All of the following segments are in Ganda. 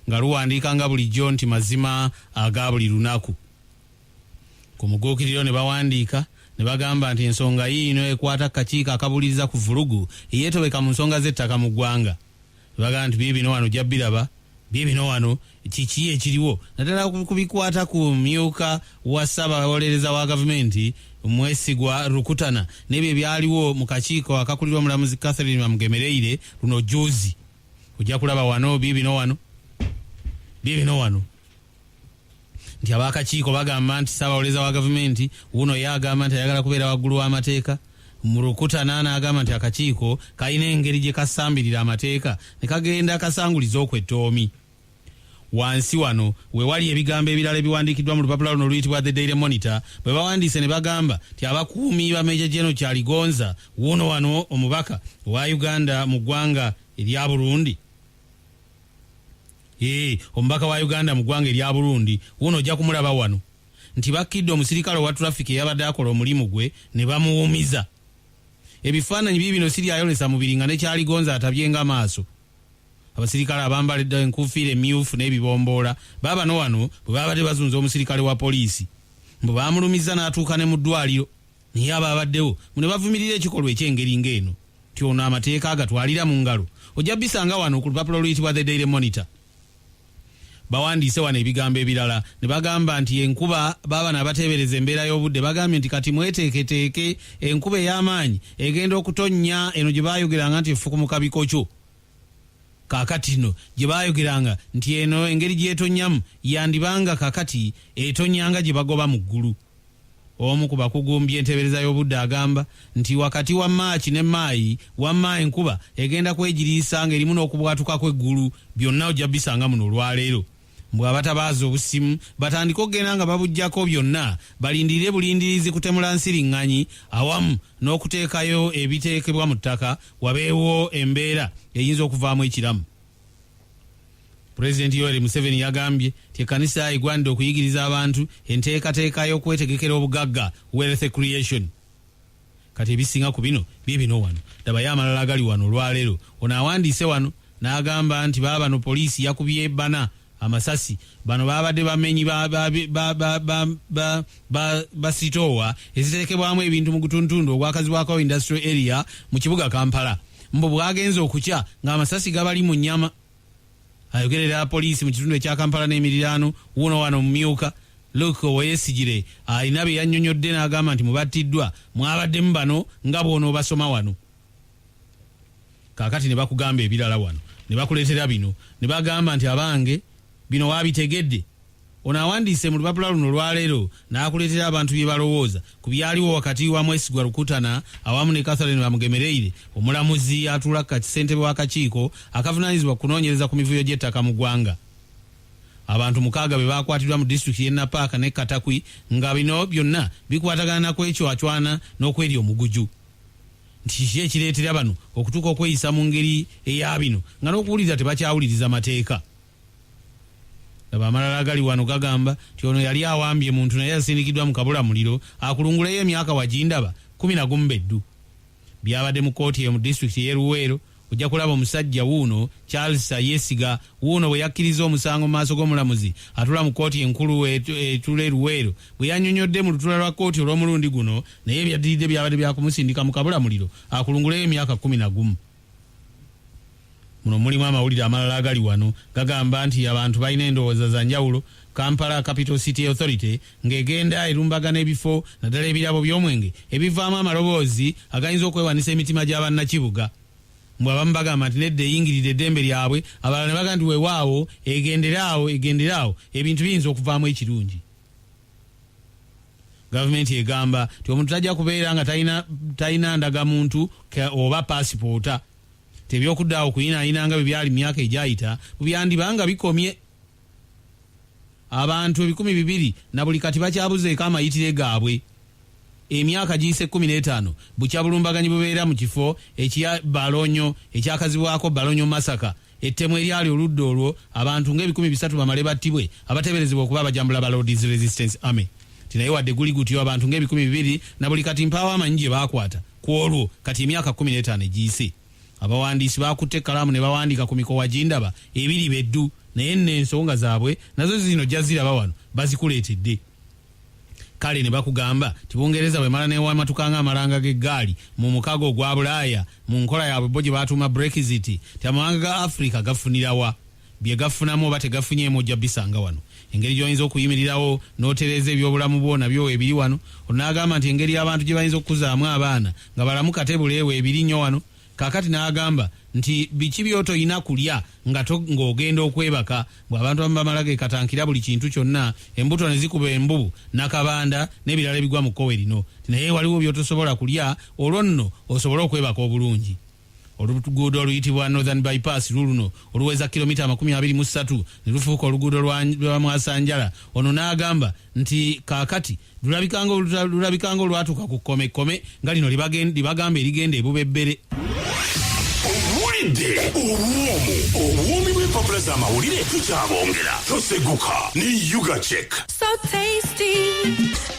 nga luwandiika nga bulijjo nti mazima aga buli lunaku. Ku muguukiriro ne bawandiika ne bagamba nti ensonga yiino ekwata kakiiko akabuliriza ku vulugu eyeetobeka mu nsonga z'ettaka mu ggwanga. Ne bagamba nti biibino wano jjabiraba biibino wano kiki ekiriwo naddala kubikwata ku myuka wa ssaabawolereza wa gavumenti Mwesigwa Rukutana n'ebyo ebyaliwo mu kakiiko akakulirwa omulamuzi Catherine Bamugemereire luno juzi. Ojja kulaba wano biibino wano nti abakakiiko bagamba nti ssaabawolereza wa gavumenti wuno yagamba nti ayagala kubeera waggulu w'amateeka. Mu Rukutana n'agamba nti akakiiko kalina engeri gye kasambirira amateeka ne kagenda kasanguliza okw'ettoomi. Wansi wano we wali ebigambo ebirala ebiwandiikiddwa mu lupapula luno oluyitibwa The Daily Monitor bwe bawandiise ne bagamba nti abakuumi ba Major General Charles Gonza wuno wano omubaka wa Uganda mu ggwanga erya Burundi. Omubaka wa Uganda mu ggwanga erya Burundi wuno ojja kumulaba wano nti bakkidde omusirikale owa traffic eyabadde akola omulimu gwe ne bamuwumiza. Ebifaananyi biibino siryayolesa mubiri nga ne Charles Gonza atabyenga maaso. Abasirikale abambalidde enkufiira emmyufu n'ebibomboola baabano wano bwe baabadde bazunza omusirikale wa poliisi bwe baamulumiza n'atuuka ne mu ddwaliro naye abaabaddewo ne bavumirira ekikolwa eky'engeri ng'eno nti ono amateeka agatwalira mu ngalo. Ojja bisanga wano ku lupapula oluyitibwa The Daily Monitor. Bawandiise wano ebigambo ebirala ne bagamba nti enkuba baabano abateebereza embeera y'obudde bagambye nti kati mweteeketeeke enkuba ey'amaanyi egenda okutonnya eno gye baayogeranga nti efukumuka bikokyo. Kaakati no gye baayogeranga nti eno engeri gy'etonnyamu yandibanga kaakati etonyanga gye bagoba mu ggulu. Omu ku bakugu by'enteebereza y'obudde agamba nti wakati wa Maachi ne Maayi wamma enkuba egenda kwegiriisa ng'erimu n'okubwatuka kw'eggulu. Byonna ojja bisanga muno olwaleero. Mbwe abatabaaza obusimu batandika okugenda nga babuggyako byonna balindirire bulindirizi kutemula nsiriŋŋanyi awamu n'okuteekayo ebiteekebwa mu ttaka wabeewo embeera eyinza okuvaamu ekiramu. Pulezidenti Yoweri Museveni yagambye nti ekkanisa egwanidde okuyigiriza abantu enteekateeka y'okwetegekera obugagga wealth creation. Kati ebisinga ku bino biibino wano dabayo amalala agali wano olwaleero. Ono awandiise wano n'agamba nti baabano poliisi yakubye bana amasasi bano baabadde bamenyi basitoowa eziteekebwamu ebintu mu gutuntundu ogwakazibwako industrial area mu kibuga Kampala. Mbu bwagenze okukya ng'amasasi gabali mu nnyama. Ayogerera poliisi mu kitundu ekya Kampala n'emiriraano wuno wano mu myuka Luke Oweyesigire alina bye yannyonnyodde n'agamba nti mubattiddwa mwabaddemu bano nga bw'ono basoma wano. Kaakati ne bakugamba ebirala wano ne bakuleetera bino ne bagamba nti abange bino waabitegedde. Ono awandiise mu lupapula luno olwaleero n'akuleetera abantu bye balowooza ku byaliwo wakati wa Mwesigwa Rukutana awamu ne Catherine Bamugemereire omulamuzi atuula ku ssentebe w'akakiiko akavunaanyizibwa kunoonyereza ku mivuyo gy'ettaka mu ggwanga. Abantu 6 be baakwatiddwa mu disitulikiti y'e Napaaka ne Katakwi nga bino byonna bikwatagana kw'ekywacwana n'okweri omuguju. Nti kiki ekireetera bano okutuuka okweyisa mu ngeri eya bino nga n'okuwuliriza tebakyawuliriza mateeka. Laba amalala agali wano gagamba nti ono yali awambye muntu naye yasindikiddwa mu kabulamuliro akulunguleyo emyaka wagindaba 11. Byabadde mu kooti mu disitulikiti y'e Luweero. Ojja kulaba omusajja wuuno Charles Yesiga wuuno bwe yakkiriza omusango mu maaso g'omulamuzi atula mu kooti enkulu etula e Luweero bwe yannyonnyodde mu lutula lwa kooti olw'omulundi guno naye byaddiridde byabadde byakumusindika mu kabulamuliro akulunguleyo emyaka 11. Muno mulimu amawulire amalala agali wano gagamba nti abantu balina endowooza za njawulo. Kampala Capital City Authority ng'egenda erumbagana ebifo naddala ebirabo by'omwenge ebivaamu amaloboozi agayinza okwewanisa emitima gy'abannakibuga. Mbwe abamu bagamba nti nedda eyingiridde eddembe lyabwe, abalala ne bagamba nti weewaawo egenderaawo ebintu biyinza okuvaamu ekirungi. Gavumenti egamba nti omuntu tajja kubeera nga talina ndagamuntu oba paasipoota. Tebyokuddawo kuyinaayinanga bwe byali myaka egyayita byandibanga bikomye. Abantu 200 na buli kati bakyabuzeeko amayitire gaabwe. Emyaka giyise 15 bukya bulumbaganyi bubeera mu kifo ekya Balonyo ekyakazibwako Balonyo Masaka. Ettemu eryali oludda olwo abantu nga300 bamale battibwe abateeberezebwa okuba abajambula ba Lord's Resistance Army. Tinaye wadde guli gutyo abantu nga200 na buli kati mpawo amanyi gye baakwata ku olwo kati emyaka 15 egiyise. Abawandiisi bakutte kalamu ne bawandiika ku mikowa gindaba ebiri beddu naye n'ensonga zaabwe nazo zino jaziraba wano bazikuleetedde. Kale ne bakugamba ti Bungereza bwe mala n'ewamatuka ng'amalanga g'eggaali mu mukago ogwa Bulaaya mu nkola yaabwe bo gye baatuuma Brexit, ti amawanga ga Africa gafunirawa bye gafunamu oba tegafunyeemu ojja bisanga wano. Engeri gy'oyinza okuyimirirawo n'otereeza ebyobulamu bwo nabyo ebiri wano. Onaagamba nti engeri abantu gye bayinza okukuzaamu abaana nga balamu katebuleewo ebiri nnyo wano. Kaakati n'agamba nti biki by'otoyina kulya ng'ogenda okwebaka bw'abantu abamu bamala gekatankira buli kintu kyonna, embuto ne zikuba embubu nakabanda n'ebirala ebigwa mu kkowe lino. Naye waliwo by'otosobola kulya olwo nno osobole okwebaka obulungi. Oluguudo oluyitibwa Northern Bypass luno oluweza kilomita 23 ne lufuuka oluguudo lwa Mwasanjala. Ono n'agamba nti kaakati lulabikanga olwatuuka ku kkomekome nga lino libagamba erigenda ebubebbere. Owulidde obwomi bw'empapula z'amawulire tukyabongera toseguka ne Yuga Check. So tasty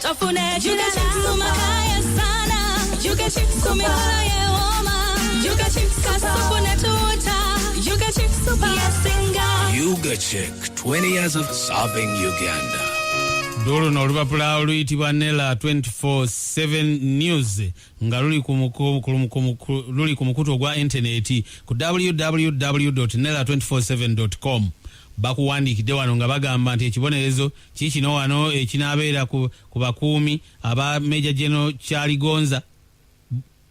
tofune Yuga Check sumakaya sana Yuga Check sumikaya woma Yuga Check kasofune tuta Yuga Check supayasinga. Yuga Check, 20 years of serving Uganda. Doluno olupapula oluyitibwa Nela 24/7 News nga luli ku mukutu ogwa intaneti ku www.nela247.com. bakuwandiikidde wano nga bagamba nti ekibonerezo kikino wano ekinabeera ku bakuumi aba Major General Kyaligonza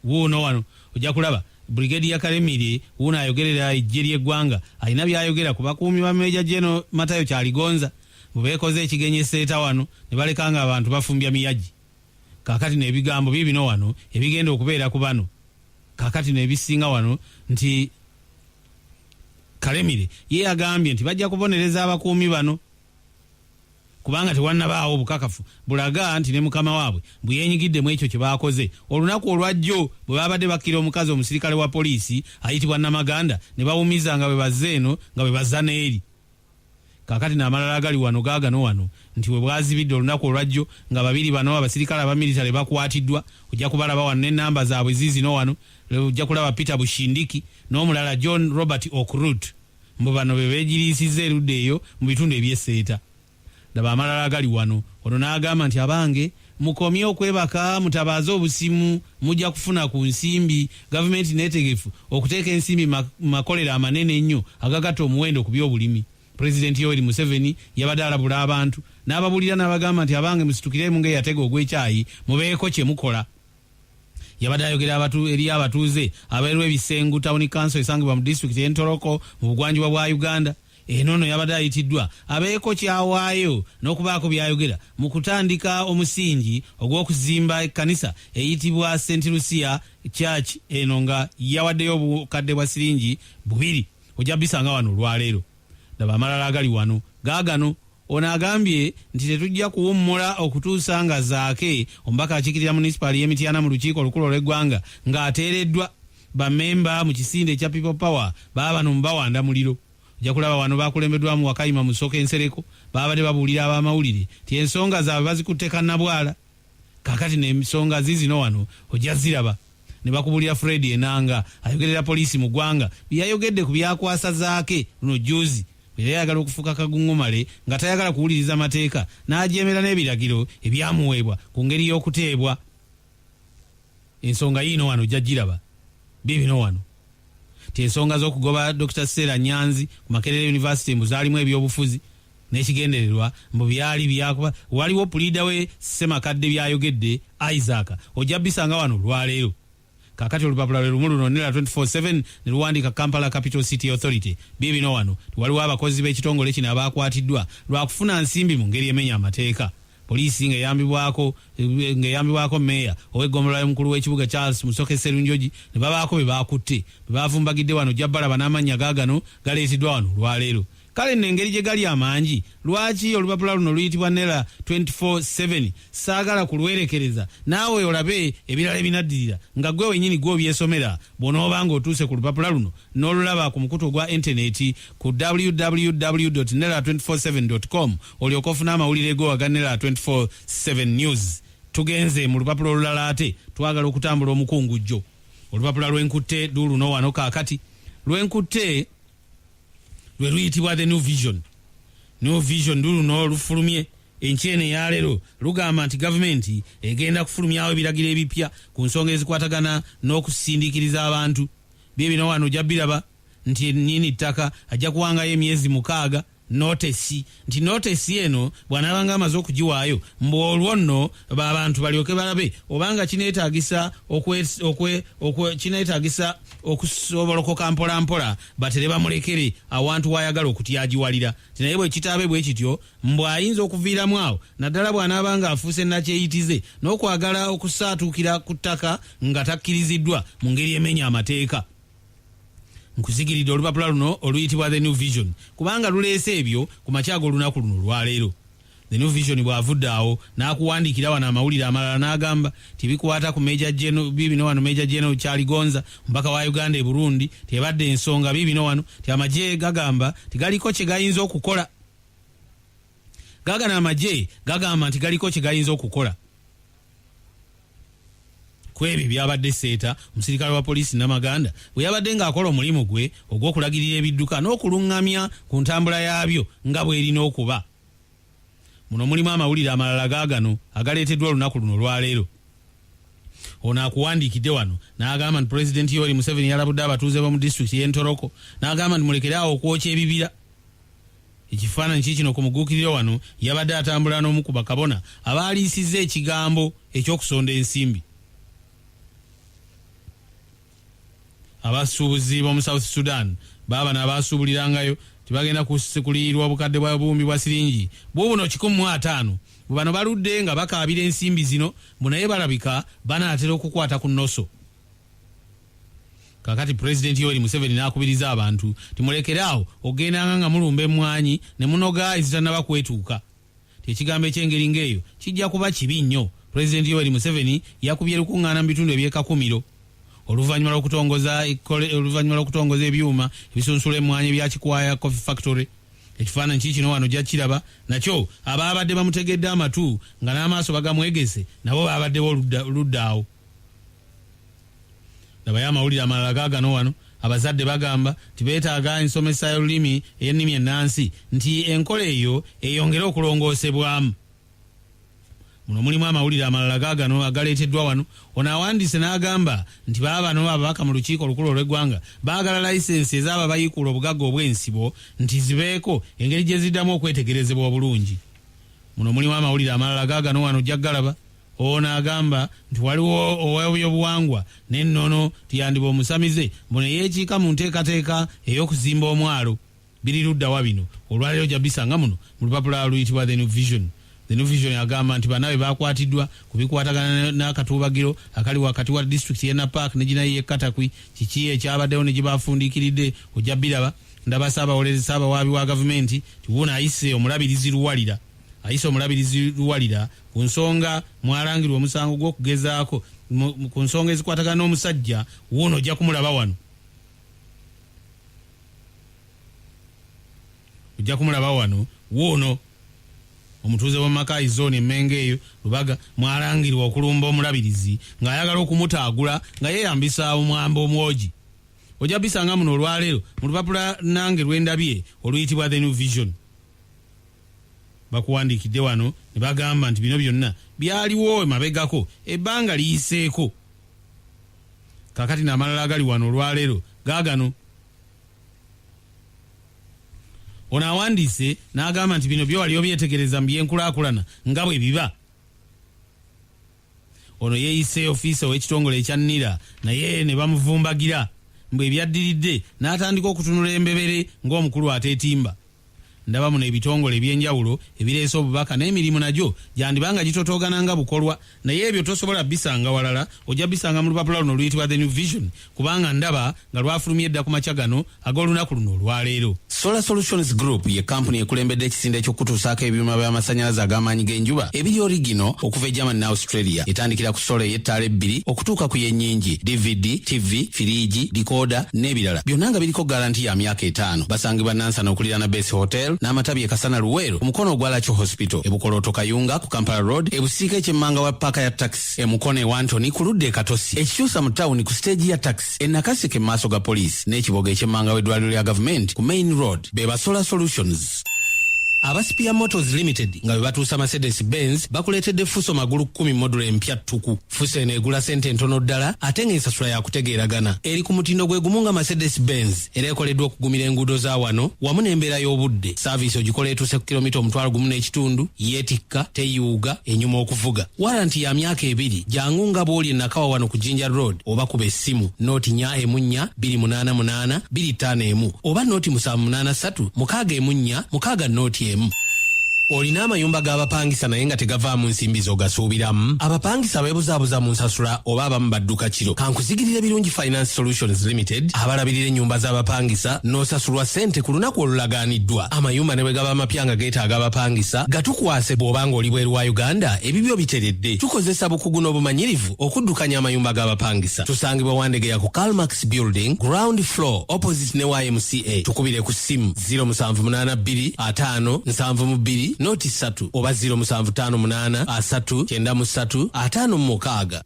wuuno wano ojja kulaba Brigadier Kalemire wuuno ayogerera ejje ly'eggwanga alina byayogera ku bakuumi ba Major General Matayo Kyaligonza bubeekoze ekigenyeseeta wano ne balekanga abantu bafumbya miyagi. Kaakati n'ebigambo bibino wano ebigenda okubeera ku bano. Kaakati n'ebisinga wano nti Kalemire ye agambye nti bajja kubonereza abakuumi bano kubanga tewannabaawo obukakafu bulaga nti ne mukama waabwe bwe yeenyigidde mu ekyo kye baakoze. Olunaku olwajjo bwe babadde bakkira omukazi omusirikale wa poliisi ayitibwa Namaganda ne bawumiza nga bwe bazze eno nga bwe bazza n'eri. Kaakati n'amalala agali wano gaagano wano nti we bwazibidde olunaku olwajjo nga babiri bano abasirikale abamilitale bakwatiddwa. Ojja kubalaba wano n'ennamba zaabwe ziizino wano. Ojja kulaba Peter Bushindiki n'omulala John Robert Okrut. Mbu bano be beegiriisizza erudde eyo mu bitundu eby'esseeta. Daba amalala agali wano. Ono n'agamba nti abange mukomye okwebaka mutabaaze obusimu mujja kufuna ku nsimbi. Gavumenti neetegefu okuteeka ensimbi mu makolero amanene ennyo agagatta omuwendo ku by'obulimi. Pulezidenti Yoweri Museveni yabadde alabula abantu n'ababulira n'abagamba nti abange musitukiremu ng'eyatega ogw'ekyayi mubeeko kye mukola. Yabadde ayogera eri abatuuze abeerwa ebisengu Town Council esangibwa mu disitulikiti y'Entoroko mu bugwanjuba bwa Uganda. Eno yabadde ayitiddwa abeeko kyawaayo n'okubaako byayogera mu kutandika omusingi ogw'okuzimba ekkanisa eyitibwa St. Lucia Church. Eno nga yawaddeyo obukadde bwa siringi 2. Ojja bisanga wano olwaleero. Daba amalala agali wano gaagano. Ono agambye nti tetujja kuwummula okutuusa nga zaake omubaka akiikirira munisipaali y'Emityana mu lukiiko olukulu olw'eggwanga ng'ateereddwa bammemba mu kisinde ekya People Power baba bano mubawanda muliro. Ojja kulaba wano bakulembeddwamu Wakayima Musoke Nsereko babadde babuulira ab'amawulire ti ensonga zaabwe bazikutte kannabwala. Kaakati n'ensonga zizino wano ojja ziraba. Ne bakubulira Fred Enanga ayogerera poliisi mu ggwanga byayogedde ku byakwasa zaake luno juzi. Era yagala okufuuka kagungumale nga tayagala kuwuliriza mateeka n'ajeemera n'ebiragiro ebyamuweebwa ku ngeri y'okuteebwa. Ensonga yiino wano jjagiraba bibino wano ti ensonga z'okugoba Dr. Sarah Nyanzi ku Makerere University mbu zaalimu ebyobufuzi n'ekigendererwa mbu byali byakuba. Waliwo pulida we Ssemakadde byayogedde Isaac ojja bisanga wano olwaleero. Kaakati olupapula lwe lumu luno Nela 24/7 ne luwandiika Kampala Capital City Authority bibino wano waliwo abakozi b'ekitongole kino abakwatiddwa lwa kufuna nsimbi mu ngeri emenya amateeka. Poliisi ng'eyambibwako mmeeya ow'eggombolola y'omukulu w'ekibuga Charles Musoke Sserunjogi ne babaako be baakutte be baavumbagidde wano jabbalaba n'amannya gaagano galeetiddwa wano olwaleero. Kale n'engeri gye gali amangi lwaki olupapula luno luyitibwa Nela 24/7 saagala kulwerekereza naawe olabe ebirala ebinaddirira nga gwe wenyini gwe obyesomera bw'onooba ng'otuuse ku lupapula luno n'olulaba ku mukutu ogwa intaneti ku www.nela247.com olyoka ofuna amawulire go aga Nela 24/7 News. Tugenze mu lupapula olulala ate twagala okutambula omukungujjo. Olupapula lw'enkutte luno wano kaakati lw'enkutte lwe luyitibwa the New Vision. New Vision luno lufulumye enkyene ya leero lugamba nti gavumenti egenda kufulumyawo ebiragiro ebipya ku nsonga ezikwatagana n'okusindiikiriza abantu. Bino wano ojja biraba nti nnyini ttaka ajja kuwangayo emyezi 6 notesi, nti notesi eno bw'anaabanga amaze okugiwaayo mbu olwo nno abantu balyoke balabe obanga kineetaagisa kineetaagisa okusobolokoka mpolampola batere bamulekere awantu wayagala okutyagiwalira. Naye bwe kitaabe bwe kityo mbu ayinza okuviiramu awo naddala bw'anaabanga afuuse nakyeyitize n'okwagala okusaatuukira ku ttaka nga takkiriziddwa mu ngeri emenya amateeka. Nkuzigiridde olupapula luno oluyitibwa the New Vision kubanga luleese ebyo ku makyago olunaku luno lwaleero. The New Vision bw'avudde awo n'akuwandiikira wano amawulire amalala n'agamba tibikwata ku Major General bibino wano Major General Charles Gonza mpaka wa Uganda e Burundi tebadde ensonga bibino wano ti amagye gagamba tigaliko kye gayinza okukola. Gagana amagye gagamba nti galiko kye gayinza okukola. Kwebyo byabadde seeta omusirikale wa poliisi Namaganda bwe yabadde ng'akola omulimu gwe ogw'okulagirira ebidduka n'okuluŋŋamya ku ntambula yaabyo nga bw'erina okuba. Muno mulimu amawulire amalala gaagano agaleeteddwa olunaku luno lwaleero. Ono akuwandiikidde wano n'agamba nti Pulezidenti Yoweri Museveni yalabudde abatuuze b'omu disitulikiti y'e Ntoroko n'agamba nti mulekeraawo okwokya ebibira. Ekifaananyi kiikino ku muguukiriro wano yabadde atambula n'omu ku bakabona abaaliisizza ekigambo eky'okusonda ensimbi. Abasuubuzi b'omu South Sudan baba n'abasuubulirangayo tibagenda kuliirwa obukadde bwa buwumbi bwa siringi buno 150. Bano baludde nga bakaabira ensimbi zino naye balabika banaatera okukwata ku nnoso. Kakati Pulezidenti Yoweri Museveni n'akubiriza abantu timulekeraawo ogendanga nga mulumba emmwanyi ne munoga ezitannaba kwetuuka. Ekigambo eky'engeri ng'eyo kijja kuba kibi nnyo. Pulezidenti Yoweri Museveni yakubye lukuŋŋaana mu bitundu eby'Ekakumiro oluvannyuma lw'okutongoza ebyuma ebisunsula emmwanyi ebya Kikwaya Coffee Factory. Ekifaananyi kiikino wano ojja kiraba nakyo abaabadde bamutegedde amatu nga n'amaaso bagamwegese nabo baabaddewo oludda awo. Nabayo amawulire amalala gaagano wano abazadde bagamba tibeetaaga ensomesa y'olulimi ey'ennimi ennansi nti enkola eyo eyongere okulongoosebwamu. Muno mulimu amawulire amalala gaagano agaleeteddwa wano. Ono awandiise n'agamba nti baabano ababaka mu lukiiko olukulu olw'eggwanga baagala layisensi ez'abo abayiikula obugagga obw'ensibo nti zibeeko engeri gye ziddamu okwetegerezebwa obulungi. Muno mulimu amawulire amalala gaagano wano ojja galaba. Ono agamba nti waliwo ow'ebyobuwangwa n'ennono tiyandiba omusamize mbu ne yeekiika mu nteekateeka ey'okuzimba omwalo. Biri luddawa bino olwaleero ojja bisanga muno mu lupapula luyitibwa The New Vision. The New Vision agamba nti banawe bakwatiddwa ku bikwatagana n'akatuubagiro akali wakati wa disitulikiti y'e Napark ne ginayi y'e Katakwi. Kiki ekyabaddewo ne gye bafundiikiridde ojja biraba. Ndaba Ssaabawaabi wa gavumenti tiwuuna ayise omulabirizi Luwalira ku nsonga mwalangirwa omusango gw'okugezaako ku nsonga ezikwatagana n'omusajja wuuno ojja kumulaba wano. Ojja kumulaba wano wuuno omutuuze wa Makai Zone Emmengo eyo Lubaga mwalangirwa okulumba omulabirizi ng'ayagala okumutaagula nga yeeyambisa omwambo omwogi. Ojja bisanga muno olwaleero mu lupapula nange lw'endabye oluyitibwa The New Vision. Bakuwandiikidde wano ne bagamba nti bino byonna byaliwo emabegako ebbanga liyiseeko. Kakati n'amalala agali wano olwaleero gaagano. Ono awandiise n'agamba nti bino byo wali obyetegereza mu byenkulaakulana nga bwe biba. Ono yeeyise ofiisa ow'ekitongole ekya NIRA naye ne bamuvumbagira mbu ebyaddiridde n'atandika okutunula embebere ng'omukulu ateetimba. Ndaba muno ebitongole ebyenjawulo ebireese obubaka n'emirimu nagyo gyandibanga gitotoogananga bukolwa naye ebyo tosobola bisanga walala ojja bisanga mu lupapula luno luyitibwa The New Vision kubanga ndaba nga lwafulumya edda ku makya gano ag'olunaku luno olwaleero. Solar Solutions Group ye kampuni ekulembedde ekisinde eky'okutuusaako ebyuma by'amasannyalaze ag'amaanyi g'enjuba ebiri origino okuva e Germany ne Australia etandikira ku sola ey'ettaala 2 okutuuka ku y'ennyingi DVD, TV, firiigi, dikoda n'ebirala byonna nga biriko garanti ya myaka 5. Basangibwa Nansana okuliraana Base Hotel n'amatabi Kasana Luweero ku mukono gwa Lacho Hospital, Ebukoloto Kayunga ku Kampala Road, Ebusika ekyemmanga wa paaka ya taxi, Emukono ewa Antony ku ludde Katosi, ekikyusa mu tawuni ku stage ya taxi, Nakaseke mu maaso ga poliisi, n'ekiboga ekyemmanga w'eddwaliro lya gavumenti ku Main Road. Beba Solar Solutions. Abaspia Motors Limited nga bebatuusa Mercedes Benz bakuleetedde Fuso magulu 10 modulo empya ttuku. Fuso eno egula sente ntono ddala ate ng'ensasula yakutegeeragana. Eri ku mutindo gwe gumu nga Mercedes Benz era ekoleddwa okugumira enguudo za wano wamu n'embeera y'obudde. Saaviisi ogikola etuuse ku kilomita 1.5 yeetikka teyuuga enyuma okuvuga. Waranti ya myaka 2 jangu nga bw'oli Nakawa wano ku Jinja Road oba kuba essimu nooti 4 288 251 oba nooti 783 6 6 nooti olina amayumba g'abapangisa naye nga tegavaamu nsimbi z'ogasuubiramu. Abapangisa beebuzaabuza mu nsasula oba abamu badduka kiro. Kankuzigirire Birungi Finance Solutions Limited abalabirira ennyumba z'abapangisa n'osasulwa ssente ku lunaku olulagaaniddwa. Amayumba ne bwe gaba amapya nga geetaaga abapangisa gatukwase bw'oba ng'oli bweru wa Uganda ebibyo biteredde. Tukozesa bukugu n'obumanyirivu okuddukanya amayumba g'abapangisa. Tusangibwa Wandegeya ku Calmax Building ground floor opposite ne YMCA. Tukubire ku ssimu 0782 572 noti 3 oba 0758 393 5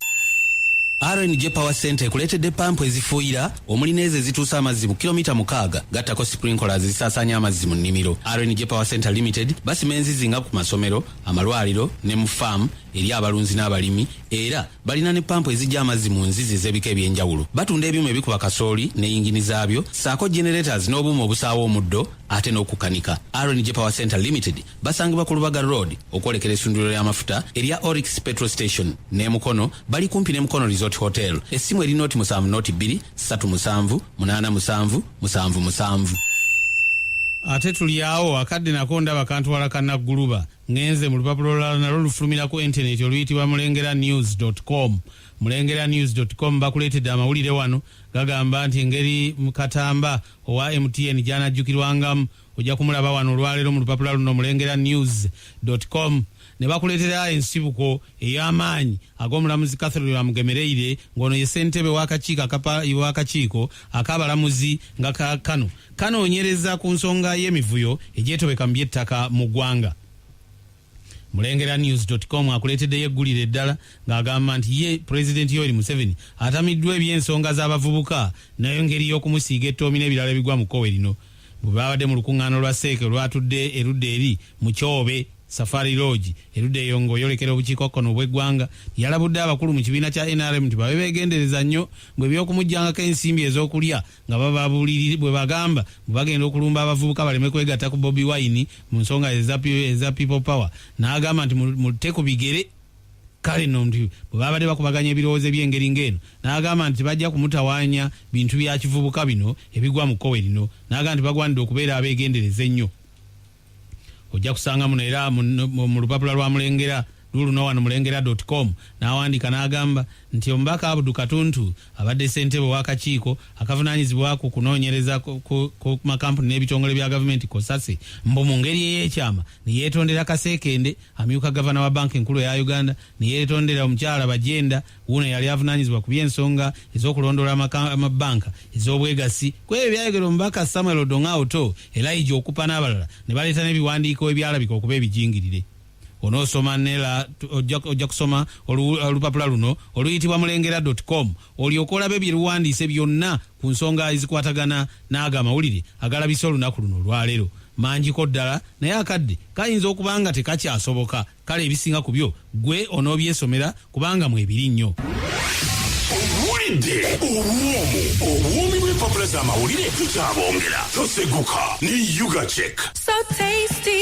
RNG Power Center kuleetedde pampu ezifuuyira omuli n'ezo ezituusa amazzi mu kilomita 6 gattako sprinklers zisaasanya amazzi mu nnimiro. RNG Power Center Limited basima enzizi nga ku masomero, amalwaliro ne mu faamu eri abalunzi n'abalimi, era balina ne pampu ezijja amazzi mu nzizi ez'ebika eby'enjawulo. Batunda ebyuma ebikuba kasooli ne yingini zaabyo ssaako generators n'obuuma obusaawa omuddo ate n'okukanika. RNG Power Center Limited basangibwa ku Lubaga Road okwolekera essundiro ly'amafuta erya Oryx Petrol Station ne Mukono bali kumpi ne Mukono Resort Hotel. Essimu eri nooti 7 nooti 2 37 87 77. Ate tuli awo akadde nako ndaba kantwala kannagguluba ngenze mu lupapula olulala nalwo lufulumira ku internet oluyitibwa mulengeranews.com. mulengeranews.com bakuleetedde amawulire wano gagamba nti engeri Mukatamba owa MTN gyanajjukirwangamu ojja kumulaba wano olwaleero mu lupapula luno mulengeranews.com. ne bakuleetera ensibuko ey'amaanyi ag'omulamuzi Catherine Wamugemereire ng'ono ye ssentebe w'akakiiko ak'abalamuzi nga kano kanoonyereza ku nsonga y'emivuyo egyetobeka mu by'ettaka mu ggwanga. mulengeranews.com akuleeteddeyo eggulire eddala ng'agamba nti ye Pulezidenti Yoweri Museveni atamiddwa eby'ensonga z'abavubuka nayo ngeri y'okumusiiga ettoomi n'ebirala ebigwa mu kkowe lino. bwe baabadde mu lukuŋŋaano lwa seeke olwatudde erudda eri mu Kyobe Safari Lodge erudde eyo ng'oyolekera obukiiko kkono bw'eggwanga yalabudde abakulu mu kibiina kya NRM nti babe beegendereza nnyo bwe by'okumujjangako ensimbi ez'okulya nga bababuulirira bwe bagamba bwe bagenda okulumba abavubuka baleme kwegatta ku Bobi Wine mu nsonga eza People Power. N'agamba nti mutte ku bigere kale no nti bwe babadde bakubaganya ebirowoozo by'engeri ng'eno n'agamba nti bajja kumutawaanya bintu bya kivubuka bino ebigwa mu kkowe lino. N'agamba nti bagwanidde okubeera abeegendereza ennyo. Ojja kusanga muno era mu lupapula lwa Mulengera luluno wano mulengera.com n'awandiika n'agamba nti omubaka Abudu Katuntu abadde ssentebe w'akakiiko akavunaanyizibwa ku kunoonyereza ku makampuni n'ebitongole bya gavumenti Kosase mbu mu ngeri ey'ekyama ne yeetondera Kaseekende amyuka gavana wa banka enkulu eya Uganda ne yeetondera omukyala Bajenda wuno yali avunaanyizibwa ku by'ensonga ez'okulondoola amabanka ez'obwegassi ku ebyo byayogera omubaka Samuel Odonga Auto Elijah Okupa n'abalala ne baleeta n'ebiwandiiko ebyalabika okuba ebijingirire. Onoosoma nela ojja kusoma olupapula luno oluyitibwa mulengera.com olyoka olabe bye luwandiise byonna ku nsonga ezikwatagana n'ago amawulire agalabise olunaku luno olwaleero. Manjiko ddala naye akadde kayinza okuba nga tekakyasoboka. Kale ebisinga ku byo gwe onoobyesomera kubanga mwebiri nnyo. Owulidde obuwoomi bw'empapula z'amawulire tukyabongera toseguka ne Yuga Check. So tasty.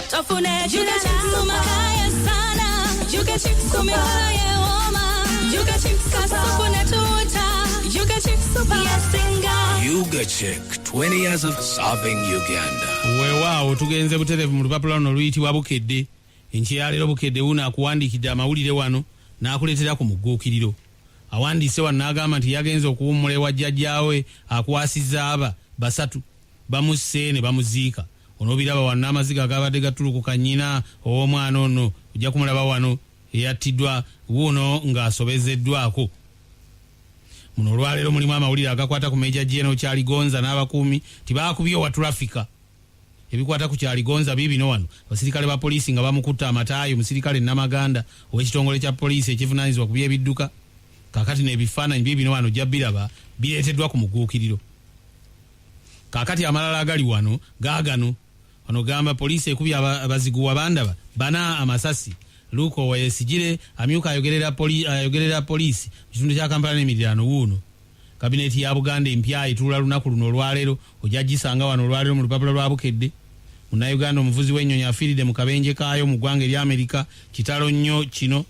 Tofune Yuga Chick sumakaya sana. Yuga Chick sumikaya woma. Yuga Chick kasufune tuta. Yuga Chick supayasinga. Yuga Check, 20 years of serving Uganda. Weewaawo tugenze butereevu mu lupapula luno oluyitibwa Bukedde. Enkyeyaleero Bukedde wuno akuwandiikidde amawulire wano n'akuleetera ku mugguukiriro. Awandiise wano n'agamba nti yagenze okuwummula ewa jjajjaawe akwasizza basatu bamusse ne bamuziika. Onoobiraba wano n'amaziga agabadde gatulukuka nnyina ow'omwana ono ojja kumulaba wano eyattiddwa wuuno ng'asobezeddwako. Muno olwaleero mulimu amawulire agakwata ku Major General Charlie Gonza n'abakuumi tibaakubye owa tulafika. ebikwata ku kyaligonza bibino wano abasirikale ba poliisi nga bamukutta amataayo omusirikale Namaganda ow'ekitongole kya poliisi ekivunaanyizibwa ku by'ebidduka. Kaakati n'ebifaananyi bibino wano ojja biraba bireeteddwa ku muguukiriro. Kaakati amalala agali wano gaagano wano gamba poliisi ekubye abaziguwa bandaba bana amasasi. Luke Oweyesigire amyuka ayogerera poliisi mu kitundu kya Kampala n'emiriraano wuuno. Kabineti ya Buganda empya etuula lunaku luno olwaleero ojja gisanga wano olwaleero mu lupapula lwa Bukedde. Munnayuganda omuvuzi w'ennyonyi afiiridde mu kabenje kaayo mu ggwanga erya Amerika. Kitalo nnyo kino.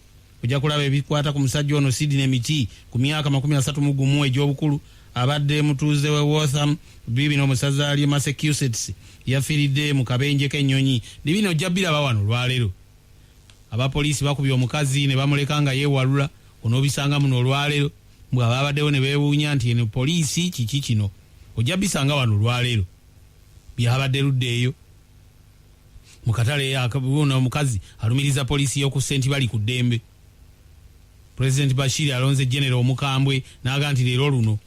Ojja kulaba ebikwata ku musajja ono Sydney Miti ku myaka 31 egy'obukulu abadde mutuuze we Waltham bibino mu ssaza ly'e Massachusetts yafiiridde mu kabenje k'ennyonyi. Bibino ojja biraba wano olwaleero. Abapoliisi bakubye omukazi ne bamuleka nga yeewalula onoobisanga muno olwaleero. Mbwe ababaddewo ne beewuunya nti eno poliisi kiki kino. Ojja bisanga wano olwaleero byabadde ludde eyo mu katale akabuno. Omukazi alumiriza poliisi y'oku St. Bali ku ddembe. President Bashir alonze General Omukambwe n'aga nti leero luno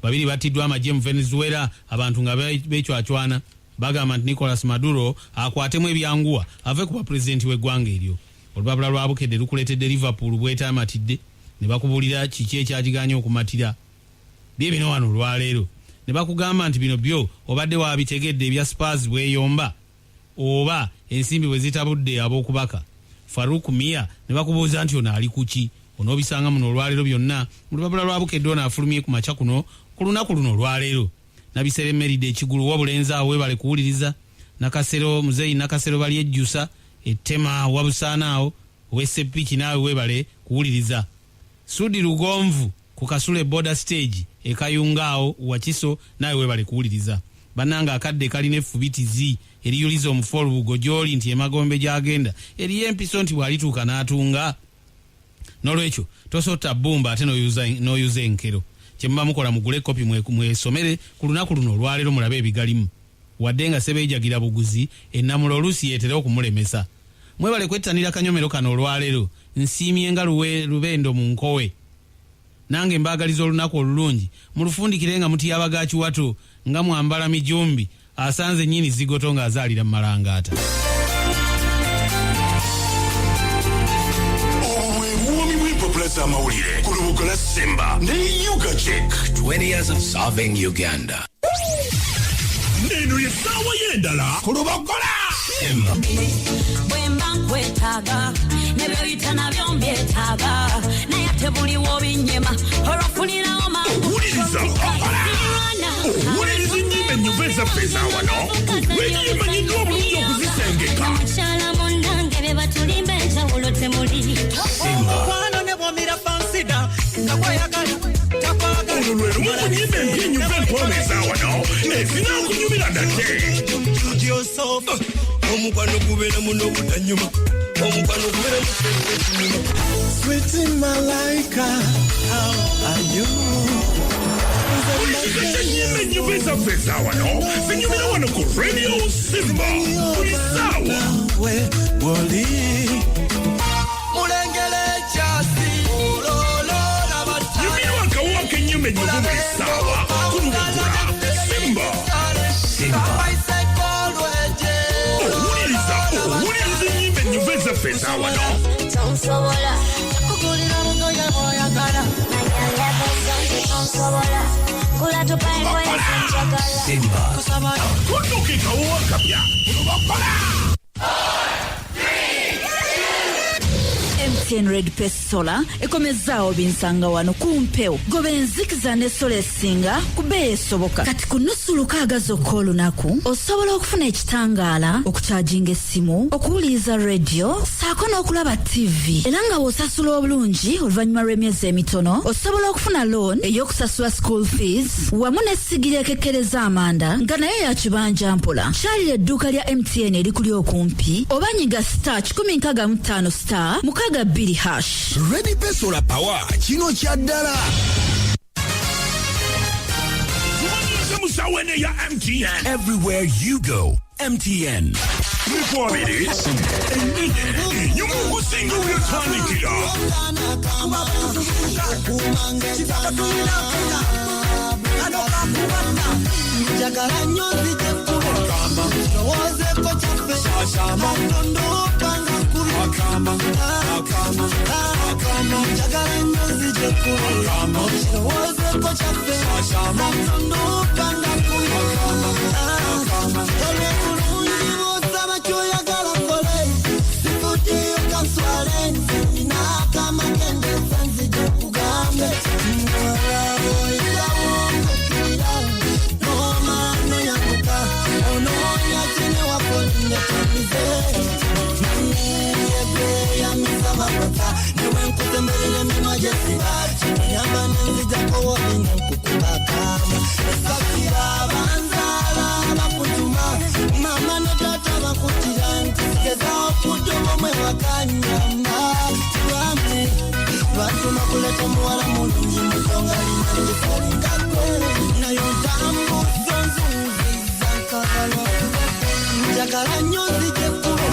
babiri battiddwa amagye mu Venezuela abantu nga beecwacwana. Bagamba nti Nicolas Maduro akwatemu ebyanguwa ave ku bapulezidenti w'eggwanga eryo. Olupapula lwa Bukedde lukuleetedde Liverpool bwetaamatidde ne bakubuulira kiki ekyagiganye okumatira. Bino wano olwaleero ne bakugamba nti bino byo obadde waabitegedde ebya Spurs bweyomba oba ensimbi bwe zitabudde ab'okubaka. Farouk Mia ne bakubuuza nti ono ali kuki. Onoobisanga muno olwaleero byonna mu lupapula lwa Bukedde ono afulumye ku makya kuno ku lunaku luno olwaleero. Nabisere Meride ekigulu wabulenzi awo webale kuwuliriza. Nakasero Muzeyi Nakasero bali ejjusa ettema wabusaana awo ow'essepiki naawe webale kuwuliriza. Sudi Lugonvu ku Kasule border stage ekayunga awo Wakiso naawe webale kuwuliriza. Bannanga akadde kalina effubitizi eriyuliza omufolubugo gy'oli nti emagombe gy'agenda eriyo empiso nti bw'alituuka n'atunga. N'olwekyo tosota bbumba ate n'oyuza enkero. Kyemba mukola mugule kopi mwesomere ku lunaku luno olwaleero mulabe ebigalimu. Wadde nga sebeejagira buguzi ennamulo oluusi yeetera okumulemesa. Mwebale kwettanira kanyomero kano olwaleero. Nsiimye nga lubendo mu nkowe. Nange mbaagaliza olunaku olulungi mulufundikire nga muti yabagaaki wato nga mwambala mijumbi asanze nnyini zigoto ng'azaalira mu malangaata. Amawulire ku lubuga lwa Simba ne Yuga Check 20 years of serving Uganda. Neno yesawa yendala ku lubogola Simba. Bwemba nkwetaaga nebyoyita nabyo mbyetaaga naye ate buliwo binyema olwafunirawo owuliriza lubogola owuliriza ennyimba ennyuva ezaffe ezawano weeyimanyiddwa obulungi okuzisengeka mukyala mundange be batulimba enjawulo temuli olwo lwe lumu ku nnyimba empya ennyuva empoola ezawano ezinakunyumira ddate. Omukwano gubeera muno obutanyuma omukwano gubeera muno. Sweet Malaika, how are you? Ennyimba ennyuva ezaffe ezawano zinyumira wano ku Radio Simba buli ssaawa. Woli mulengere ekyasi ololola bata Nyumira akawa k'ennyumba ennyuva buli ssaawa ku lubuga Simba. Owuliriza ennyimba ennyuva ezaffe ezawano. tonsobola kugulira lugoye bw'oyagala tonsobola gula tupaengoyesenjagala Kunduka akawa akapya ku lubogola. MTN Red Pace Solar ekomezaawo binsanga wano kumpewo goba enzikiza ne sola esinga ku bbeeyi esoboka. Kati ku nnusu lukaaga zokka olunaku osobola okufuna ekitangaala okukyajinga essimu okuwuliriza radio saako n'okulaba TV era nga w'osasula obulungi oluvannyuma lw'emyezi emitono osobola okufuna loan ey'okusasula school fees wamu n'essigiri ekekkereza amanda nga nayo ya kibanja mpola. Kyalira edduuka lya MTN erikuli okumpi oba nyiga *65*6 mukaga 2 hash. Ready Pace Solar Power kino kya ddala. Musawene ya MTN. Everywhere you go, MTN. Mikwabiri enyuma okusinga byotandikira. kano kakubata njagala nnyo zijekkubo kirowoozeko kyaffe atondopanga kubi njagala nnyo zijekkubo kirowoozeko kyaffe atondopanga kubi olwebulungi bw'osaba ky'oyagala kole sikutiyo kanswale ninaakamagendeza nzije kugambe niwenkusembelela mimajesiba nyamba nenzijakawolinga nkukubakama esakira banzala bakutuma mama ne tata bakutira nti sigezao kudomo mwe wakanyamba tuwame batuma kuleta muwala mulungi musonga linangisalingakwe nayo ntambuzo nzunzizakalo njagala nnyo zijekkubo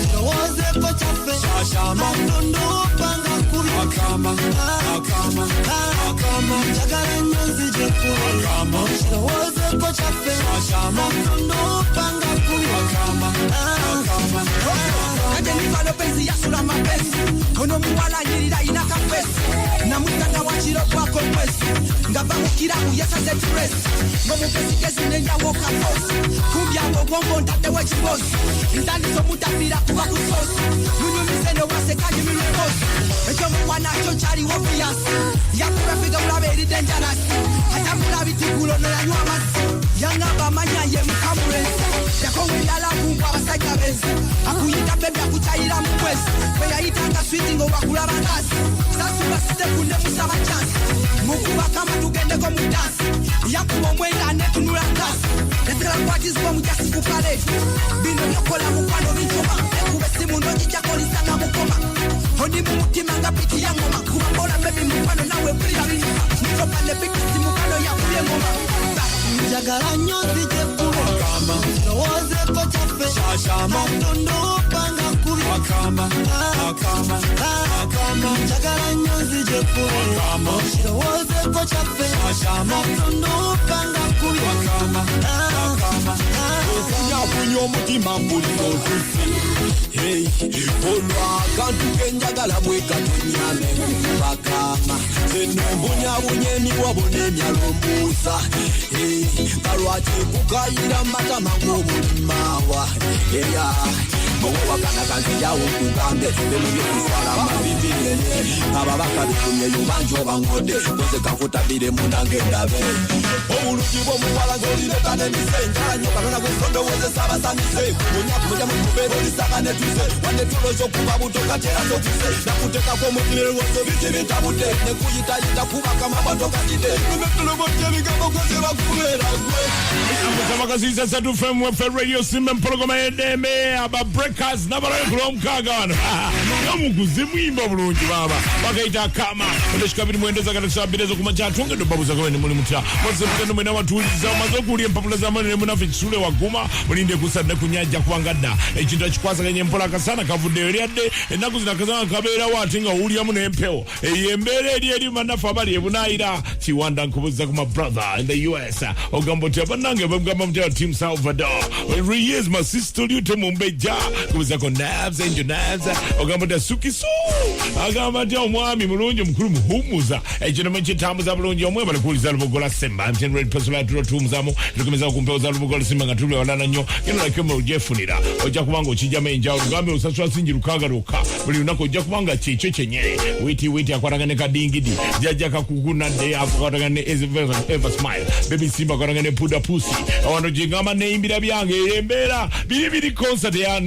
kirowoozeko kyaffe atondopanga kubi njagala nnyo zijekkubo kirowoozeko kyaffe atondopanga kubi kanje nifano penzi yasula mapesi ono muwala nyirira ina kafesi namutanda wakiro kwako mwesi ngava mukirabu yasaze turesi ngomupesi kesi nenyawo kafosi kumbyawo gwongo ntadde wekibosi ntandizo mutapira kuba kusosi munyumiseno wasekanyi mirukosi ekyo mukwanakyo kyaliwo biyasi yakurafiga mulabe eri denjanasi atambula bitigulo noyanywa amasi yangamba amanya ye mukamulenzi yakowendala kungu abasajja benzi akuyita bebe akukyayira mu mwezi weyayitanga switi ng'owakulaba ngasi sasula sitekunde musaba chansi mukuba kama tugendeko mu dansi yakuba omwenda netunula ngasi netera kwatizibwa mujasi ku kale bino byokola mukwano bincoma ekube simu nogijjako lisanga mukoma oni mu mutima nga piti ya ngoma kuba mbola bebi mukwano nawe mpulira binyuma nitopa ne bikisi mukano yakubye ngoma njagala nnyo zijekkubo kirowoozeko kyaffe atondopanga kubi njagala nnyo zijekkubo kirowoozeko kyaffe atondopanga kubi okunyakunya omutima mbulira otusi olwakantu kenjagala bwekatonyame bakama enombunyabunya emiwabo n'emyalo mbuusa kalwaki kukayira matama ng'omulimawa eya bowowakana kanzijawo kugambe bemubyekisala mabibirene ababaka bikumyeyo banji obangode koze kakutabire munange ndabe obulungi bw'omuwala ng'olireka n'emisenjanyo kalona gwesondowozesa abasanise munyakumujja mu kubeera olisanga netuse wadde tuloza okuba buto katera tokuse nakutekako omukire lwozo biki bitabudde nekuyitayita kubakama batokatide numetulobotyebigambo koze bakubeera gwe amusamakaziisa satu fm wefe radio simba empologoma y'eddembe aba breakers n'abalabe ku lw'omukaaga wano nomuguzi mwimba bulungi baba bakayita kama ondeshika 2 ez'okumakya atwongedde babuza kabene muli mutya moseputendo mwena watuuliza omaze okuwulya empapula z'amanene munafe kisule waguma mulinde kusadde kunyajja kubanga dda ekintu ekikwasaganya empola akasana kavuddeyo eryadde ennaku zino akasana kabeerawo ate nga owulyamu n'empewo eyo embeera eri bannaffe abali ebunaayira kiwanda nkubuza ku my brother in the US ogamba oti abannange bagamba mutya team Salvador every years my sister lyute mumbejja kubuzako nabs angel nabs ogamba oti sukiso agamba ati omwami mulungi omukulu muhumuza ekirime kitambuza bulungi omwebale kuwuliza lubogola semba mtn red personal tulotuumuzamu tukomeza kumpewo za lubogola simba nga tuli walana nnyo genda lakemo olujefunira ojja kubanga okijjamu enjawulo gambe osasula singi lukaaga lwokka buli lunaku ojja kubanga kyekyo kyenyere witi akwatagana ne kadingidi jjajja kakukunadde akwatagana ne eva smile baby simba akwatagana ne puda pusi awano gyengamba neyimbira byange embeera biri concert ya